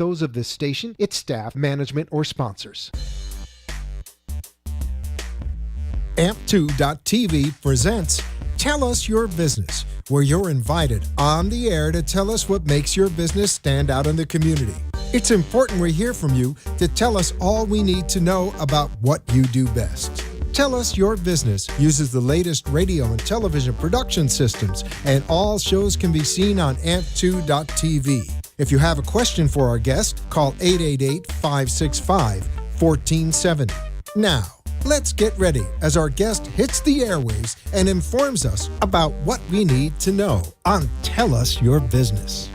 those of this station, its staff, management, or sponsors. AMP2.tv presents Tell Us Your Business, where you're invited on the air to tell us what makes your business stand out in the community. It's important we hear from you to tell us all we need to know about what you do best. Tell Us Your Business uses the latest radio and television production systems, and all shows can be seen on AMP2.tv. If you have a question for our guest, call 888-565-1470. Now, let's get ready as our guest hits the airwaves and informs us about what we need to know on Tell Us Your Business.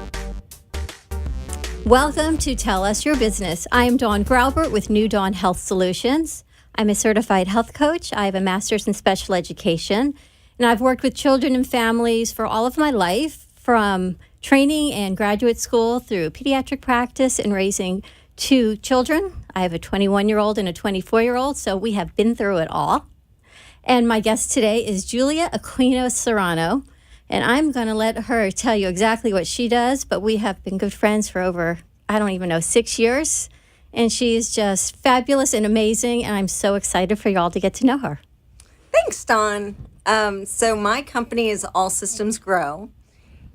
Welcome to Tell Us Your Business. I am Dawn Graubert with New Dawn Health Solutions. I'm a certified health coach. I have a master's in special education, and I've worked with children and families for all of my life, from training and graduate school through pediatric practice and raising two children. I have a 21-year-old and a 24-year-old, so we have been through it all. And my guest today is Julia Aquino Serrano, and I'm going to let her tell you exactly what she does, but we have been good friends for over, 6 years. And she is just fabulous and amazing, and I'm so excited for y'all to get to know her. Thanks, Dawn. So my company is All Systems Grow,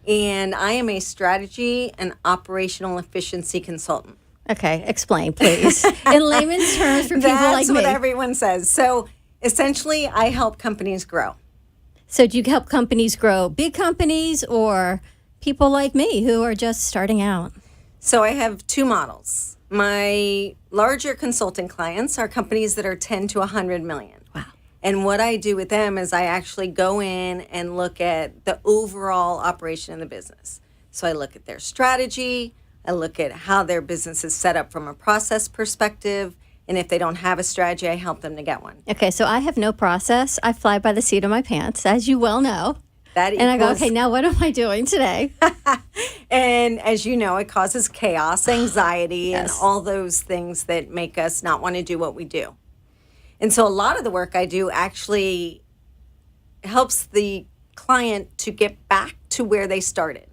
and I am a strategy and operational efficiency consultant. Okay, explain, please. In layman's terms for people like me. That's what everyone says. So essentially, I help companies grow. So do you help companies grow, big companies or people like me who are just starting out? So I have two models. My larger consulting clients are companies that are 10 to 100 million. Wow. And what I do with them is I actually go in and look at the overall operation of the business. So I look at their strategy, I look at how their business is set up from a process perspective, and if they don't have a strategy, I help them to get one. Okay, so I have no process. I fly by the seat of my pants, as you well know. And I go, okay, now what am I doing today? And as you know, it causes chaos, anxiety, Yes. and all those things that make us not want to do what we do. And so a lot of the work I do actually helps the client to get back to where they started.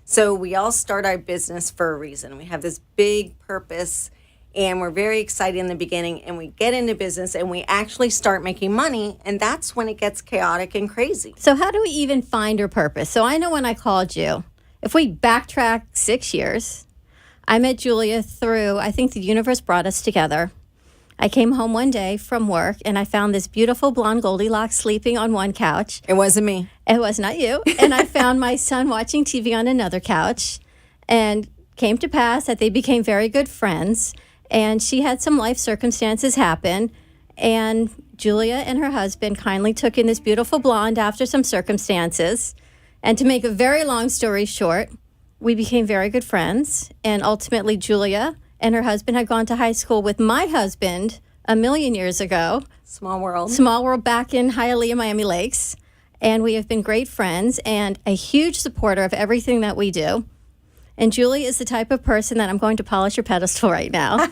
So we all start our business for a reason. We have this big purpose, and we're very excited in the beginning, and we get into business and we actually start making money, and that's when it gets chaotic and crazy. So how do we even find our purpose? So I know when I called you, if we backtrack 6 years, I met Julia through, I think the universe brought us together. I came home one day from work and I found this beautiful blonde Goldilocks sleeping on one couch. It wasn't me. It was not you. And I found my son watching TV on another couch, and came to pass that they became very good friends. And she had some life circumstances happen, and Julia and her husband kindly took in this beautiful blonde after some circumstances. And to make a very long story short, we became very good friends. And ultimately, Julia and her husband had gone to high school with my husband a million years ago. Small world. Small world back in Hialeah, Miami Lakes. And we have been great friends and a huge supporter of everything that we do. And Julie is the type of person that I'm going to polish her pedestal right now.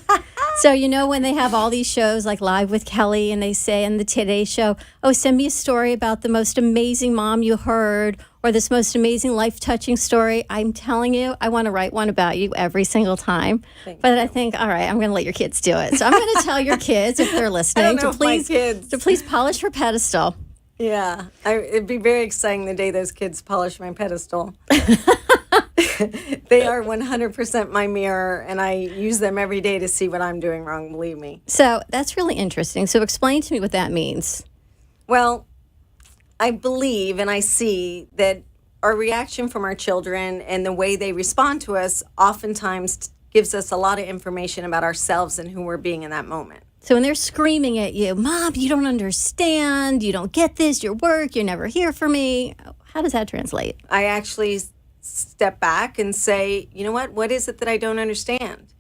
So, you know, when they have all these shows like Live with Kelly, and they say in the Today Show, oh, send me a story about the most amazing mom you heard, or this most amazing life-touching story. I'm telling you, I want to write one about you every single time. But I think, all right, I'm going to let your kids do it. So I'm going to tell your kids, if they're listening, to please polish her pedestal. Yeah, it'd be very exciting the day those kids polish my pedestal. They are 100% my mirror, and I use them every day to see what I'm doing wrong, believe me. So that's really interesting. So explain to me what that means. Well, I believe and I see that our reaction from our children and the way they respond to us oftentimes gives us a lot of information about ourselves and who we're being in that moment. So when they're screaming at you, Mom, you don't understand, you don't get this, your work, you're never here for me, how does that translate? I actually step back and say, you know what is it that I don't understand?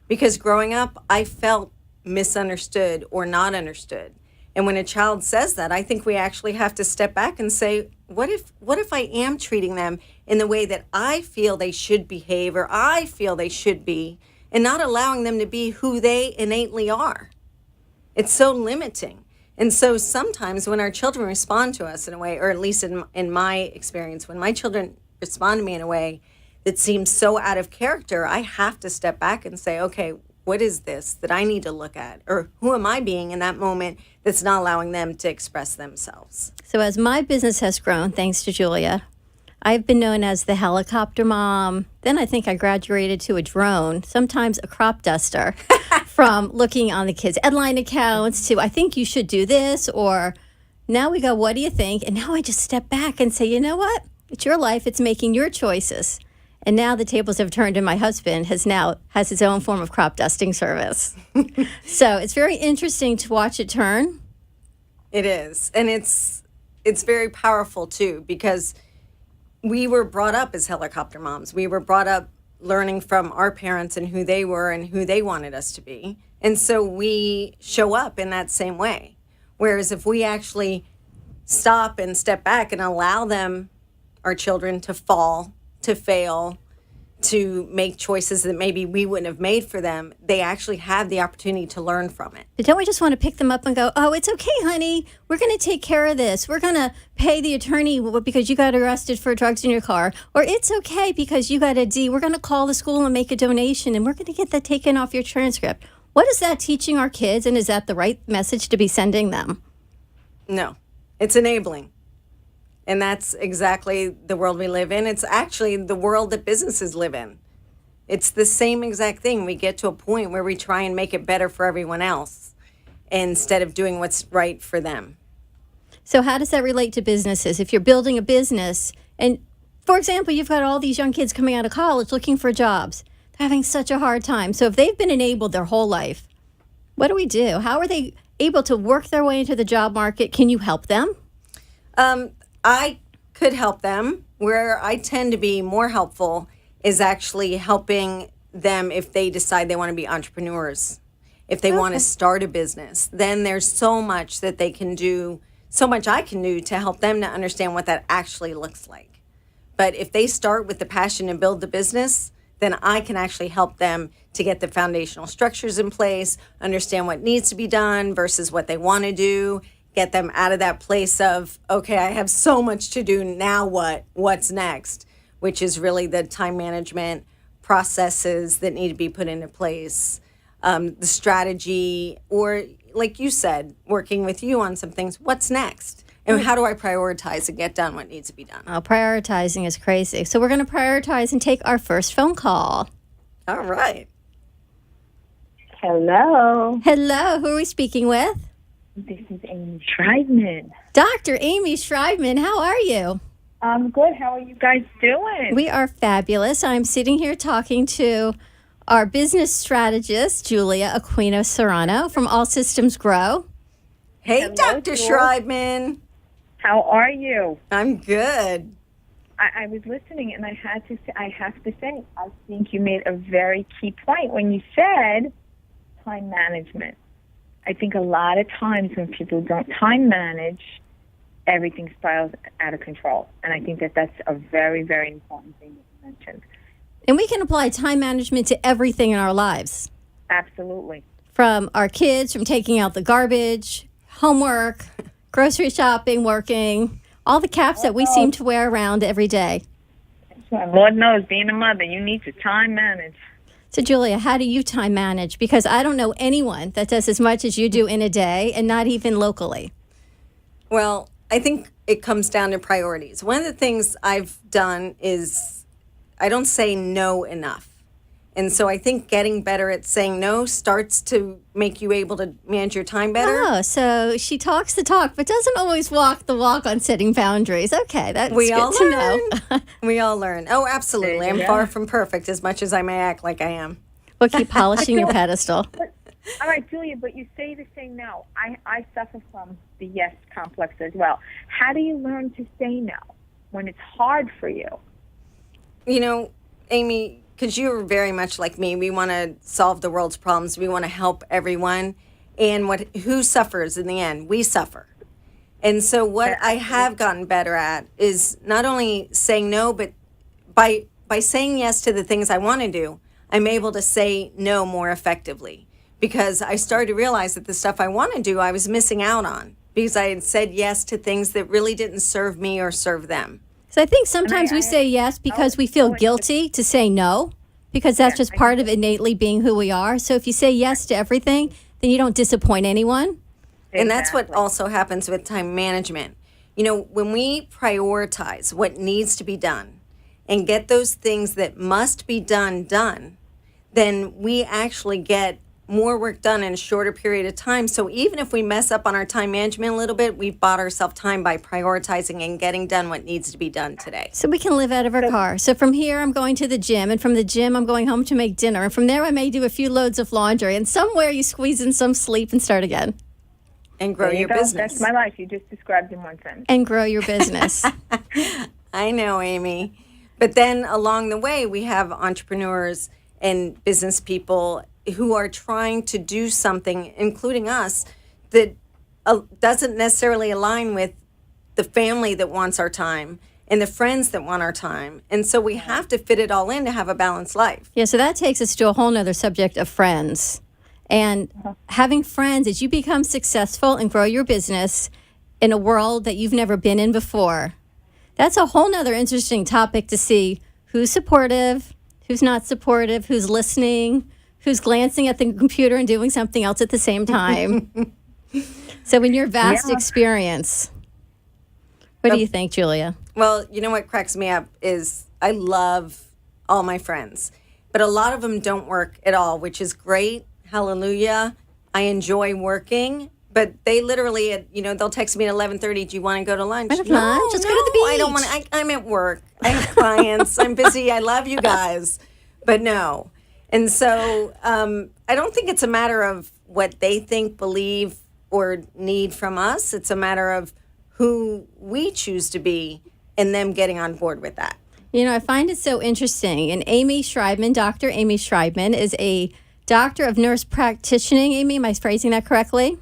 Because growing up, I felt misunderstood or not understood. And when a child says that, I think we actually have to step back and say, what if I am treating them in the way that I feel they should behave or I feel they should be, and not allowing them to be who they innately are? It's so limiting. And so sometimes when our children respond to us in a way, or at least in my experience, when my children respond to me in a way that seems so out of character, I have to step back and say, okay, what is this that I need to look at? Or who am I being in that moment that's not allowing them to express themselves? So as my business has grown, thanks to Julia, I've been known as the helicopter mom. Then I think I graduated to a drone, sometimes a crop duster, from looking on the kids' headline accounts to, I think you should do this, or now we go, what do you think? And now I just step back and say, you know what? It's your life. It's making your choices. And now the tables have turned, and my husband has his own form of crop dusting service. So it's very interesting to watch it turn. It is. And it's very powerful too, because we were brought up as helicopter moms. We were brought up learning from our parents and who they were and who they wanted us to be. And so we show up in that same way. Whereas if we actually stop and step back and allow them, our children, to fall, to fail, to make choices that maybe we wouldn't have made for them, they actually have the opportunity to learn from it. But don't we just want to pick them up and go, oh, it's okay, honey. We're going to take care of this. We're going to pay the attorney because you got arrested for drugs in your car. Or it's okay because you got a D. We're going to call the school and make a donation, and we're going to get that taken off your transcript. What is that teaching our kids, and is that the right message to be sending them? No, it's enabling. And that's exactly the world we live in. It's actually the world that businesses live in. It's the same exact thing. We get to a point where we try and make it better for everyone else instead of doing what's right for them. So how does that relate to businesses? If you're building a business, and for example, you've got all these young kids coming out of college looking for jobs, they're having such a hard time. So if they've been enabled their whole life, what do we do? How are they able to work their way into the job market? Can you help them? I could help them. Where I tend to be more helpful is actually helping them if they decide they want to be entrepreneurs, if they want to start a business. Then there's so much that they can do, so much I can do to help them to understand what that actually looks like. But if they start with the passion to build the business, then I can actually help them to get the foundational structures in place, understand what needs to be done versus what they want to do, get them out of that place of, okay, I have so much to do, now what's next, which is really the time management processes that need to be put into place, the strategy, or like you said, working with you on some things, what's next? And how do I prioritize and get done what needs to be done? Oh, prioritizing is crazy. So we're going to prioritize and take our first phone call. All right. Hello. Hello, who are we speaking with? This is Amy Schreibman. Dr. Amy Schreibman, how are you? I'm good. How are you guys doing? We are fabulous. I'm sitting here talking to our business strategist, Julia Aquino Serrano from All Systems Grow. Hey, Hello, Dr. Jules. Schreibman. How are you? I'm good. I was listening, and I have to say, I think you made a very key point when you said time management. I think a lot of times when people don't time manage, everything spirals out of control. And I think that that's a very, very important thing that you mentioned. And we can apply time management to everything in our lives. Absolutely. From our kids, from taking out the garbage, homework, grocery shopping, working, all the caps that we seem to wear around every day. Lord knows, being a mother, you need to time manage. So, Julia, how do you time manage? Because I don't know anyone that does as much as you do in a day, and not even locally. Well, I think it comes down to priorities. One of the things I've done is I don't say no enough. And so I think getting better at saying no starts to make you able to manage your time better. Oh, so she talks the talk, but doesn't always walk the walk on setting boundaries. Okay, that's We good all to learn. know. We all learn. Oh, absolutely. I'm Yeah. far from perfect as much as I may act like I am. We'll keep polishing your pedestal. All right, Julia, but you say no. I suffer from the yes complex as well. How do you learn to say no when it's hard for you? You know, Amy, because you're very much like me, we want to solve the world's problems. We want to help everyone. And who suffers in the end? We suffer. And so what I have gotten better at is not only saying no, but by saying yes to the things I want to do, I'm able to say no more effectively. Because I started to realize that the stuff I want to do, I was missing out on. Because I had said yes to things that really didn't serve me or serve them. So I think sometimes we say yes because we feel guilty to say no, because that's just part of innately being who we are. So if you say yes to everything, then you don't disappoint anyone. And that's what also happens with time management. You know, when we prioritize what needs to be done and get those things that must be done, then we actually get more work done in a shorter period of time. So even if we mess up on our time management a little bit, we've bought ourselves time by prioritizing and getting done what needs to be done today. So we can live out of our car. So from here, I'm going to the gym, and from the gym, I'm going home to make dinner. And from there, I may do a few loads of laundry. And somewhere you squeeze in some sleep and start again. And grow There you your go. business. That's my life. You just described in one sentence. And grow your business. I know, Amy. But then along the way, we have entrepreneurs and business people who are trying to do something, including us, that doesn't necessarily align with the family that wants our time and the friends that want our time. And so we have to fit it all in to have a balanced life. Yeah, so that takes us to a whole nother subject of friends. And having friends as you become successful and grow your business in a world that you've never been in before. That's a whole nother interesting topic to see who's supportive, who's not supportive, who's listening, who's glancing at the computer and doing something else at the same time. So in your vast experience, what do you think, Julia? Well, you know what cracks me up is I love all my friends, but a lot of them don't work at all, which is great. Hallelujah. I enjoy working, but they literally, they'll text me at 11:30. Do you want to go to lunch? Let's go to the beach. I don't want to. I'm at work. I have clients. I'm busy. I love you guys, but no. And so I don't think it's a matter of what they think, believe, or need from us. It's a matter of who we choose to be and them getting on board with that. I find it so interesting. And Amy Schreibman, Dr. Amy Schreibman, is a doctor of nurse practitioning. Amy, am I phrasing that correctly?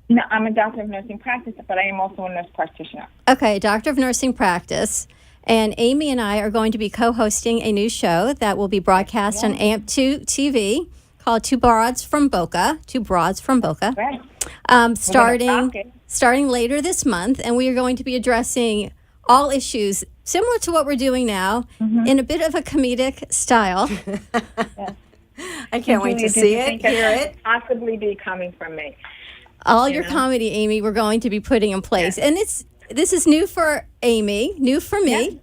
No, I'm a doctor of nursing practice, but I am also a nurse practitioner. Okay, doctor of nursing practice. And Amy and I are going to be co-hosting a new show that will be broadcast on AMP2 TV called Two Broads from Boca. Right. Starting later this month, and we are going to be addressing all issues similar to what we're doing now in a bit of a comedic style. I can't wait to see it, hear it. Possibly be coming from me. All your comedy, Amy, we're going to be putting in place. And this is new for Amy, new for me,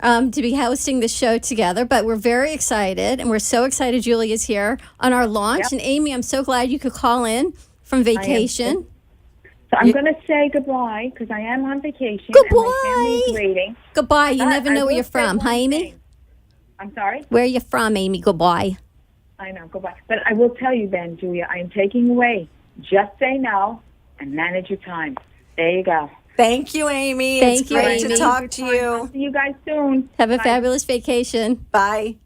to be hosting the show together. But we're very excited, and we're so excited Julia's here on our launch. And Amy, I'm so glad you could call in from vacation. So I'm going to say goodbye because I am on vacation. Goodbye. And my family is waiting. Goodbye. You never know where you're from, one huh, Amy? thing. I'm sorry? Where are you from, Amy? Goodbye. I know, goodbye. But I will tell you then, Julia, I am taking away. Just say no and manage your time. There you go. Thank you, Amy. It's great to talk to you. I'll see you guys soon. Have a fabulous vacation. Bye.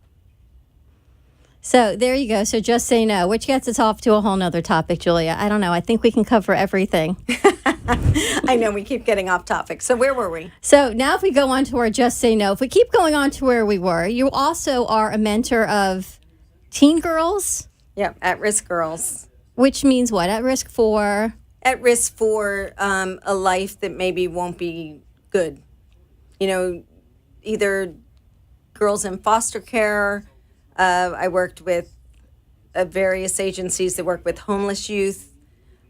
So there you go. So just say no, which gets us off to a whole nother topic, Julia. I don't know. I think we can cover everything. I know we keep getting off topic. So where were we? So now if we go on to our just say no, if we keep going on to where we were, you also are a mentor of teen girls. Yep, at-risk girls. Which means what? At risk for? At risk for a life that maybe won't be good. Either girls in foster care. I worked with various agencies that work with homeless youth,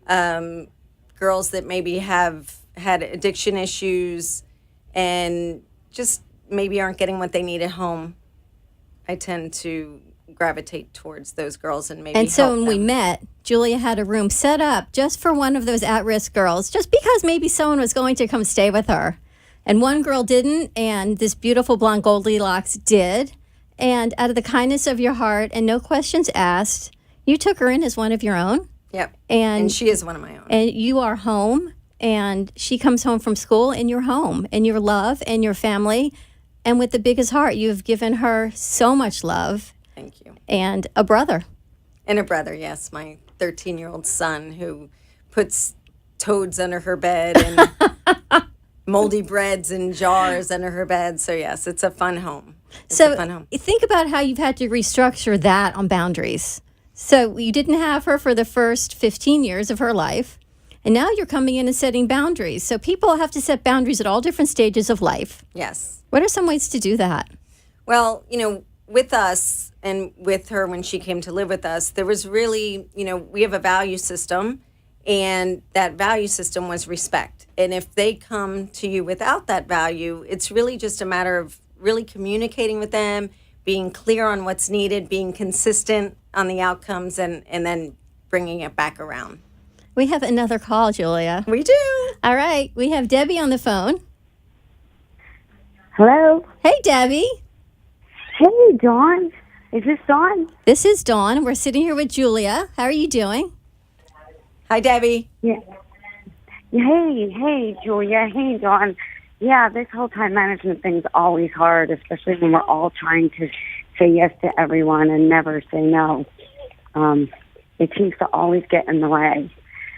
girls that maybe have had addiction issues and just maybe aren't getting what they need at home. I tend to gravitate towards those girls and maybe And so help when them. we met, Julia had a room set up just for one of those at-risk girls, just because maybe someone was going to come stay with her. And one girl didn't, and this beautiful blonde Goldilocks did. And out of the kindness of your heart and no questions asked, you took her in as one of your own. Yep. And she is one of my own. And you are home, and she comes home from school, and you're home, and your love and your family. And with the biggest heart, you have given her so much love. Thank you. And a brother. And a brother, yes. My 13-year-old son who puts toads under her bed and moldy breads in jars under her bed. So, yes, it's a fun home. Think about how you've had to restructure that on boundaries. So you didn't have her for the first 15 years of her life. And now you're coming in and setting boundaries. So people have to set boundaries at all different stages of life. Yes. What are some ways to do that? Well, with us and with her when she came to live with us, there was really, we have a value system, and that value system was respect. And if they come to you without that value, it's really just a matter of really communicating with them, being clear on what's needed, being consistent on the outcomes, and then bringing it back around. We have another call, Julia. We do. All right. We have Debbie on the phone. Hello. Hey, Debbie. Hey, Dawn. Is this Dawn? This is Dawn. We're sitting here with Julia. How are you doing? Hi, Debbie. Yeah. Hey, Julia. Hey, Dawn. Yeah, this whole time management thing's always hard, especially when we're all trying to say yes to everyone and never say no. It seems to always get in the way.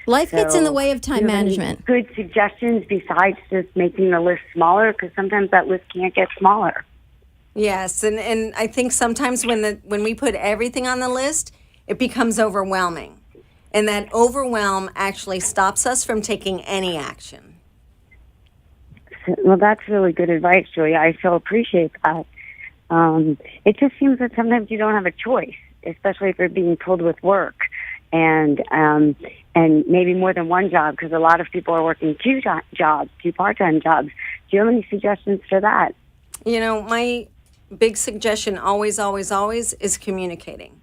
Life gets in the way of do you time have any management. good suggestions besides just making the list smaller? Because sometimes that list can't get smaller. Yes, and I think sometimes when we put everything on the list, it becomes overwhelming. And that overwhelm actually stops us from taking any action. Well, that's really good advice, Julia. I so appreciate that. It just seems that sometimes you don't have a choice, especially if you're being pulled with work and maybe more than one job, because a lot of people are working two jobs, two part-time jobs. Do you have any suggestions for that? My big suggestion always is communicating.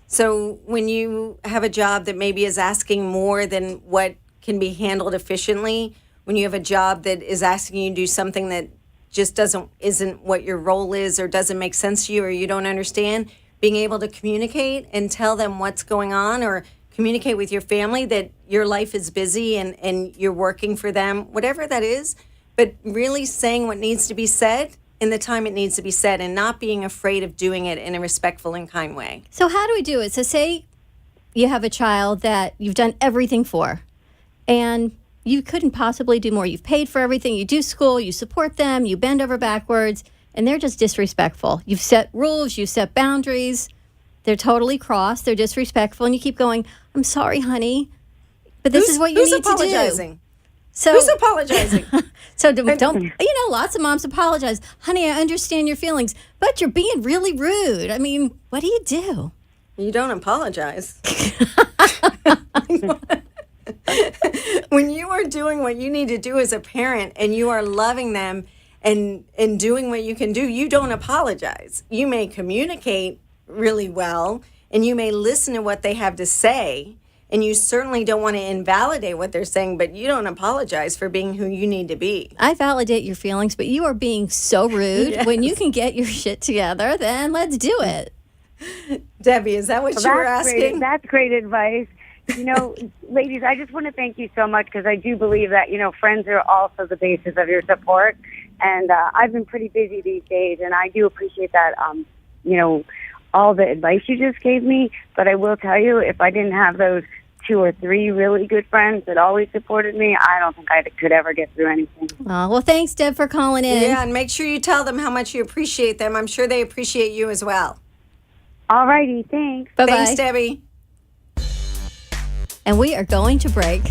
So when you have a job that maybe is asking more than what can be handled efficiently, when you have a job that is asking you to do something that just isn't what your role is or doesn't make sense to you or you don't understand, being able to communicate and tell them what's going on, or communicate with your family that your life is busy and you're working for them, whatever that is, but really saying what needs to be said in the time it needs to be said and not being afraid of doing it in a respectful and kind way. So how do we do it? So say you have a child that you've done everything for, and you couldn't possibly do more. You've paid for everything. You do school, you support them, you bend over backwards, and they're just disrespectful. You've set rules, you've set boundaries. They're totally cross, they're disrespectful, and you keep going, I'm sorry, honey, but this is what you need apologizing? to do. So, Who's apologizing? So don't, lots of moms apologize. Honey, I understand your feelings, but you're being really rude. I mean, what do you do? You don't apologize. When you are doing what you need to do as a parent and you are loving them and doing what you can do, you don't apologize. You may communicate really well and you may listen to what they have to say, and you certainly don't want to invalidate what they're saying, but you don't apologize for being who you need to be. I validate your feelings, but you are being so rude. Yes. When you can get your shit together, then let's do it. Debbie, is that what you were asking? That's great advice. Ladies, I just want to thank you so much, because I do believe that, friends are also the basis of your support. And I've been pretty busy these days, and I do appreciate that, all the advice you just gave me. But I will tell you, if I didn't have those 2 or 3 really good friends that always supported me, I don't think I could ever get through anything. Well, thanks, Deb, for calling in. Yeah, and make sure you tell them how much you appreciate them. I'm sure they appreciate you as well. All righty, thanks. Bye-bye. Thanks, Debbie. And we are going to break.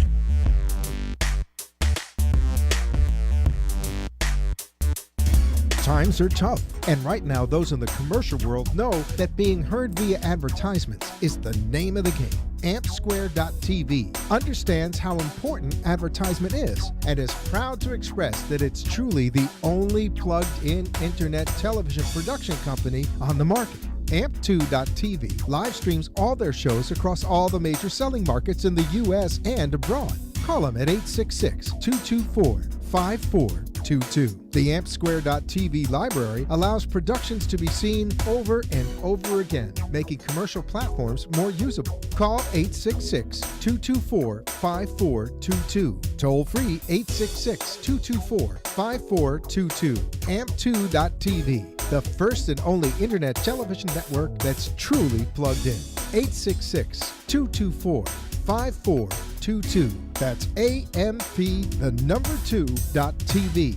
Times are tough, and right now those in the commercial world know that being heard via advertisements is the name of the game. AmpSquare.tv understands how important advertisement is and is proud to express that it's truly the only plugged-in internet television production company on the market. Amp2.tv live streams all their shows across all the major selling markets in the U.S. and abroad. Call them at 866-224-5422. The AmpSquare.tv library allows productions to be seen over and over again, making commercial platforms more usable. Call 866-224-5422. Toll free 866-224-5422. Amp2.tv, the first and only internet television network that's truly plugged in. 866-224-5422. That's AMP, the number 2.tv.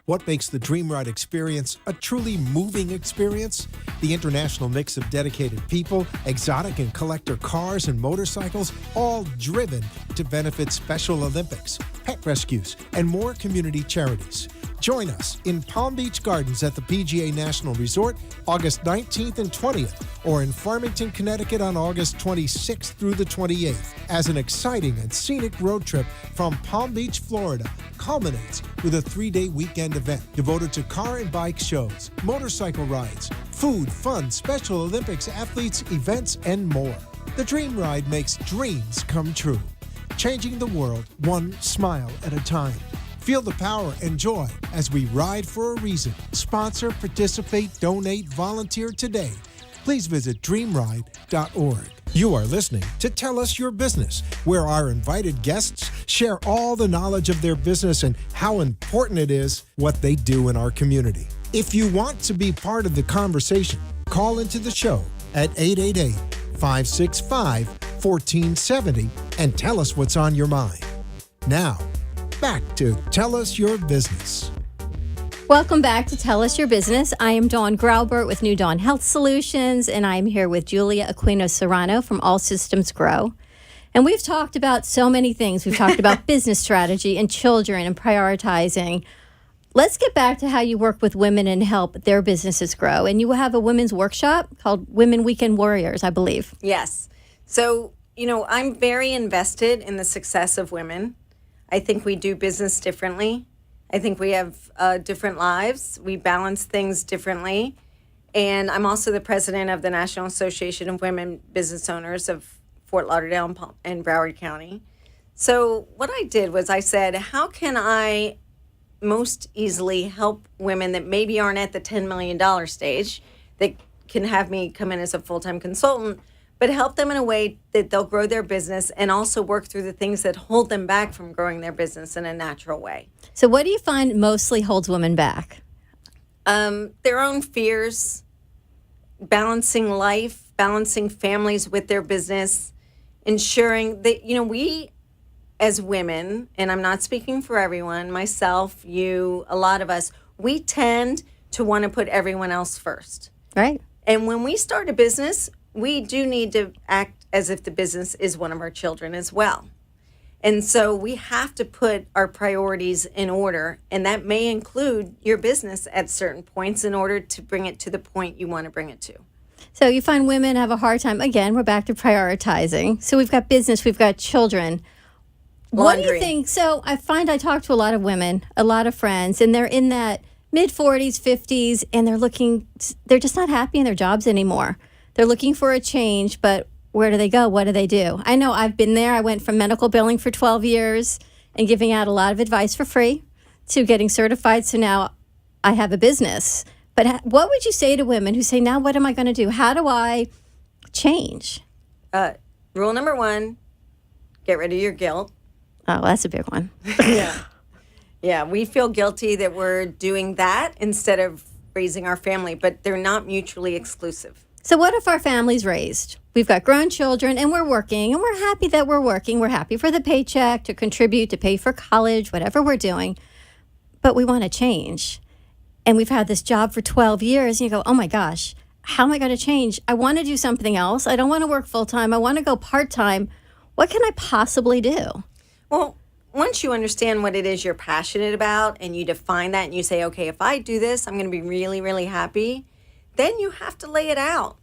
What makes the Dream Ride experience a truly moving experience? The international mix of dedicated people, exotic and collector cars and motorcycles, all driven to benefit Special Olympics, pet rescues, and more community charities. Join us in Palm Beach Gardens at the PGA National Resort August 19th and 20th, or in Farmington, Connecticut on August 26th through the 28th, as an exciting and scenic road trip from Palm Beach, Florida, culminates with a 3-day weekend event devoted to car and bike shows, motorcycle rides, food, fun, Special Olympics athletes, events, and more. The Dream Ride makes dreams come true, changing the world one smile at a time. Feel the power and joy as we ride for a reason. Sponsor, participate, donate, volunteer today. Please visit dreamride.org. You are listening to Tell Us Your Business, where our invited guests share all the knowledge of their business and how important it is what they do in our community. If you want to be part of the conversation, call into the show at 888-565-1470 and tell us what's on your mind. Now, back to Tell Us Your Business. Welcome back to Tell Us Your Business. I am Dawn Graubert with New Dawn Health Solutions, and I'm here with Julia Aquino Serrano from All Systems Grow. And we've talked about so many things. We've talked about business strategy and children and prioritizing. Let's get back to how you work with women and help their businesses grow. And you have a women's workshop called Women Weekend Warriors, I believe. Yes. So, I'm very invested in the success of women. I think we do business differently. I think we have different lives. We balance things differently. And I'm also the president of the National Association of Women Business Owners of Fort Lauderdale and Broward County. So what I did was I said, how can I most easily help women that maybe aren't at the $10 million stage that can have me come in as a full-time consultant, but help them in a way that they'll grow their business and also work through the things that hold them back from growing their business in a natural way. So what do you find mostly holds women back? Their own fears, balancing life, balancing families with their business, ensuring that, we as women, and I'm not speaking for everyone, myself, you, a lot of us, we tend to want to put everyone else first. Right. And when we start a business, we do need to act as if the business is one of our children as well. And so we have to put our priorities in order, and that may include your business at certain points in order to bring it to the point you want to bring it to. So you find women have a hard time. Again, we're back to prioritizing. So we've got business, we've got children. What do you think? So I find I talk to a lot of women, a lot of friends, and they're in that mid-40s, 50s, and they're just not happy in their jobs anymore. They're looking for a change, but where do they go? What do they do? I know I've been there. I went from medical billing for 12 years and giving out a lot of advice for free to getting certified. So now I have a business. But what would you say to women who say, now what am I going to do? How do I change? Rule number 1, get rid of your guilt. Oh, that's a big one. Yeah, we feel guilty that we're doing that instead of raising our family, but they're not mutually exclusive. So what if our family's raised? We've got grown children and we're working and we're happy that we're working. We're happy for the paycheck, to contribute, to pay for college, whatever we're doing. But we want to change. And we've had this job for 12 years and you go, oh my gosh, how am I going to change? I want to do something else. I don't want to work full time. I want to go part time. What can I possibly do? Well, once you understand what it is you're passionate about and you define that and you say, okay, if I do this, I'm going to be really, really happy, then you have to lay it out.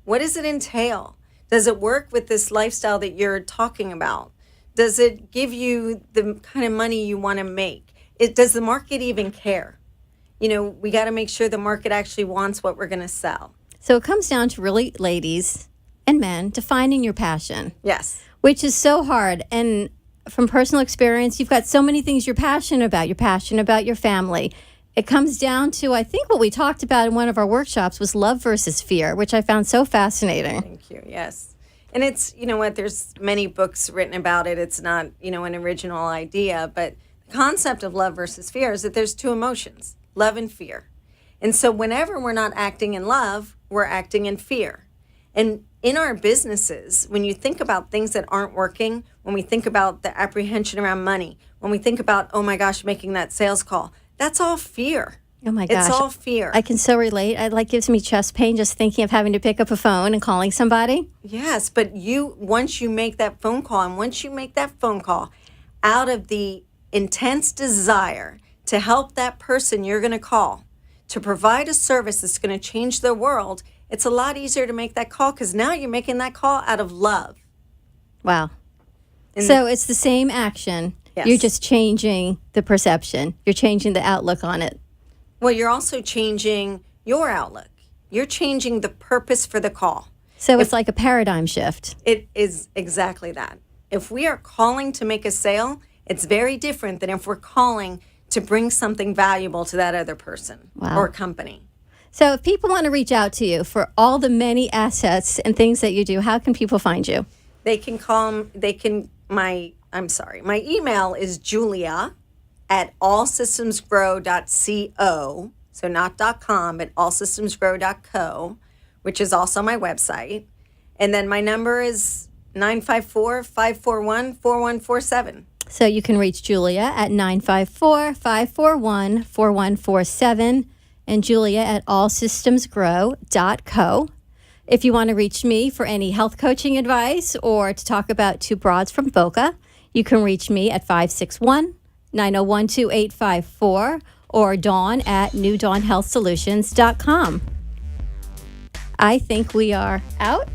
What does it entail? Does it work with this lifestyle that you're talking about? Does it give you the kind of money you want to make? Does the market even care? We got to make sure the market actually wants what we're going to sell. So it comes down to really, ladies and men, defining your passion. Yes. Which is so hard. And from personal experience, you've got so many things you're passionate about. You're passionate about your family. It comes down to, I think what we talked about in one of our workshops was love versus fear, which I found so fascinating. Thank you. Yes. And it's, there's many books written about it. It's not, an original idea, but the concept of love versus fear is that there's two emotions, love and fear. And so whenever we're not acting in love, we're acting in fear. And in our businesses, when you think about things that aren't working, when we think about the apprehension around money, when we think about, oh my gosh, making that sales call, That's all fear. Oh my gosh. It's all fear. I can so relate. It like gives me chest pain just thinking of having to pick up a phone and calling somebody. Yes, but once you make that phone call, and once you make that phone call out of the intense desire to help that person you're going to call, to provide a service that's going to change their world, it's a lot easier to make that call because now you're making that call out of love. Wow. So it's the same action. Yes. You're just changing the perception. You're changing the outlook on it. Well, you're also changing your outlook. You're changing the purpose for the call. So it's like a paradigm shift. It is exactly that. If we are calling to make a sale, it's very different than if we're calling to bring something valuable to that other person or company. So if people want to reach out to you for all the many assets and things that you do, how can people find you? They can call, my email is julia@allsystemsgrow.co. So not .com, but allsystemsgrow.co, which is also my website. And then my number is 954-541-4147. So you can reach Julia at 954-541-4147 and Julia at allsystemsgrow.co. If you want to reach me for any health coaching advice or to talk about Two Broads from Boca, you can reach me at 561-901-2854 or Dawn at newdawnhealthsolutions.com. I think we are out.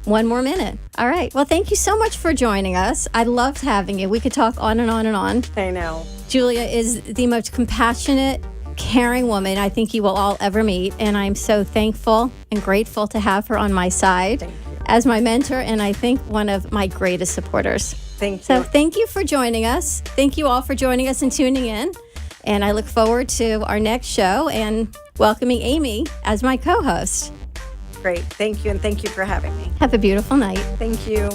One more minute. All right. Well, thank you so much for joining us. I loved having you. We could talk on and on and on. I know. Julia is the most compassionate, caring woman I think you will all ever meet. And I'm so thankful and grateful to have her on my side as my mentor and I think one of my greatest supporters. Thank you. So thank you for joining us. Thank you all for joining us and tuning in. And I look forward to our next show and welcoming Amy as my co-host. Great. Thank you. And thank you for having me. Have a beautiful night. Thank you.